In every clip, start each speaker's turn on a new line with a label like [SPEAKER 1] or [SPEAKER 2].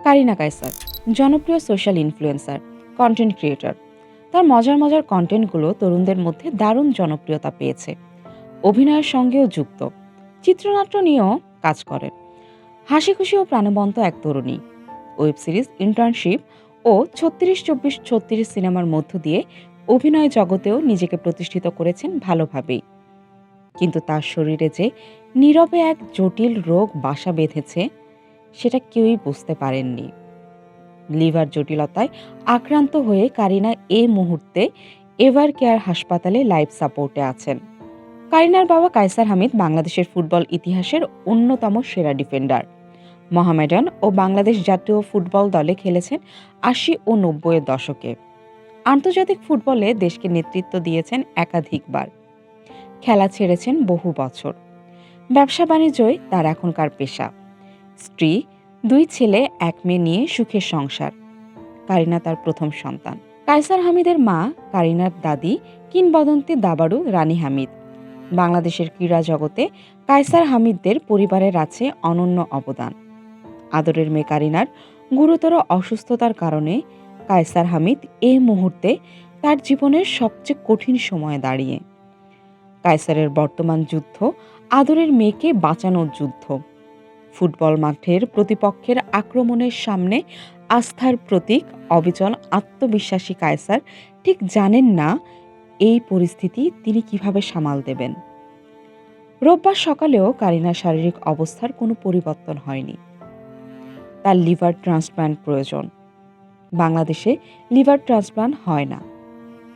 [SPEAKER 1] কারিনা কায়সার জনপ্রিয় social influencer, content creator. তার মজার মজার কন্টেন্টগুলো তরুণদের মধ্যে দারুণ জনপ্রিয়তা পেয়েছে। অভিনয়ের সঙ্গেও যুক্ত, চিত্রনাট্য নিয়েও কাজ করেন। হাসি খুশি ও প্রাণবন্ত এক তরুণী। ওয়েব সিরিজ ইন্টার্নশিপ ও ৩৬-২৪-৩৬ সিনেমার মধ্য দিয়ে অভিনয় জগতেও নিজেকে প্রতিষ্ঠিত করেছেন ভালোভাবেই। কিন্তু তার শরীরে যে নীরবে এক জটিল রোগ বাসা বেঁধেছে, সেটা কেউই বুঝতে পারেননি। লিভার জটিলতায় আক্রান্ত হয়ে কারিনা এই মুহূর্তে এভার কেয়ার হাসপাতালে লাইফ সাপোর্টে আছেন। কারিনার বাবা কায়সার হামিদ বাংলাদেশের ফুটবল ইতিহাসের অন্যতম সেরা ডিফেন্ডার। মোহামেডান ও বাংলাদেশ জাতীয় ফুটবল দলে খেলেছেন ৮০ ও ৯০-এর দশকে। আন্তর্জাতিক ফুটবলে দেশকে নেতৃত্ব দিয়েছেন একাধিকবার। খেলা ছেড়েছেন বহু বছর। ব্যবসা বাণিজ্যই তার এখনকার পেশা। স্ত্রী, ২ ছেলে ১ মেয়ে নিয়ে সুখের সংসার। কারিনা তার প্রথম সন্তান। কায়সার হামিদের মা কারিনার দাদি কিংবদন্তি দাবাড়ু রানী হামিদ। বাংলাদেশের ক্রীড়া জগতে কায়সার হামিদদের পরিবারের আছে অনন্য অবদান। আদরের মেয়ে কারিনার গুরুতর অসুস্থতার কারণে কায়সার হামিদ এই মুহূর্তে তার জীবনের সবচেয়ে কঠিন সময়ে দাঁড়িয়ে। কায়সারের বর্তমান যুদ্ধ আদরের মেয়েকে বাঁচানোর যুদ্ধ। ফুটবল মাঠের প্রতিপক্ষের আক্রমণের সামনে আস্থার প্রতীক অবিচল আত্মবিশ্বাসী কায়সার ঠিক জানেন না এই পরিস্থিতি তিনি কিভাবে সামাল দেবেন। রোববার সকালেও কারিনার শারীরিক অবস্থার কোনো পরিবর্তন হয়নি। তার লিভার ট্রান্সপ্লান্ট প্রয়োজন। বাংলাদেশে লিভার ট্রান্সপ্লান্ট হয় না।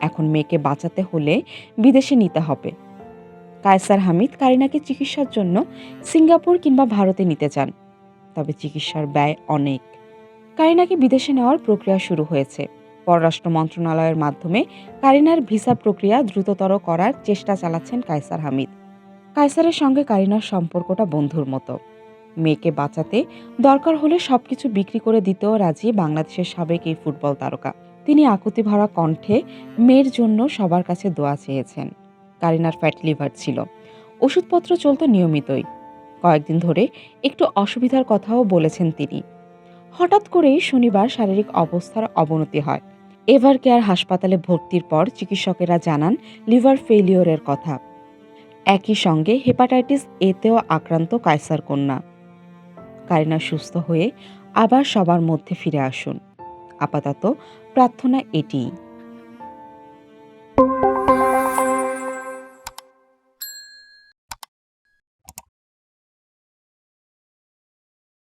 [SPEAKER 1] এখন মেয়েকে বাঁচাতে হলে বিদেশে নিতে হবে। কায়সার হামিদ কারিনাকে চিকিৎসার জন্য সিঙ্গাপুর কিংবা ভারতে নিতে চান, তবে চিকিৎসার ব্যয় অনেক। কারিনাকে বিদেশে নেওয়ার প্রক্রিয়া শুরু হয়েছে। পররাষ্ট্র মন্ত্রণালয়ের মাধ্যমে কারিনার ভিসা প্রক্রিয়া দ্রুততর করার চেষ্টা চালাচ্ছেন কায়সার হামিদ। কায়সারের সঙ্গে কারিনার সম্পর্কটা বন্ধুর মতো। মেয়েকে বাঁচাতে দরকার হলে সবকিছু বিক্রি করে দিতেও রাজি বাংলাদেশের সাবেক এই ফুটবল তারকা। তিনি আকুতি ভরা কণ্ঠে মেয়ের জন্য সবার কাছে দোয়া চেয়েছেন। কারিনার ফ্যাটি লিভার ছিল, ওষুধপত্র চলত নিয়মিতই। কয়েকদিন ধরে একটু অসুবিধার কথাও বলেছেন তিনি। হঠাৎ করেই শনিবার শারীরিক অবস্থার অবনতি হয়। এভার কেয়ার হাসপাতালে ভর্তির পর চিকিৎসকেরা জানান লিভার ফেইলিওরের কথা। একই সঙ্গে হেপাটাইটিস এতেও আক্রান্ত কায়সার কন্যা। কারিনা সুস্থ হয়ে আবার সবার মধ্যে ফিরে আসুন। আপাতত প্রার্থনা এটিই।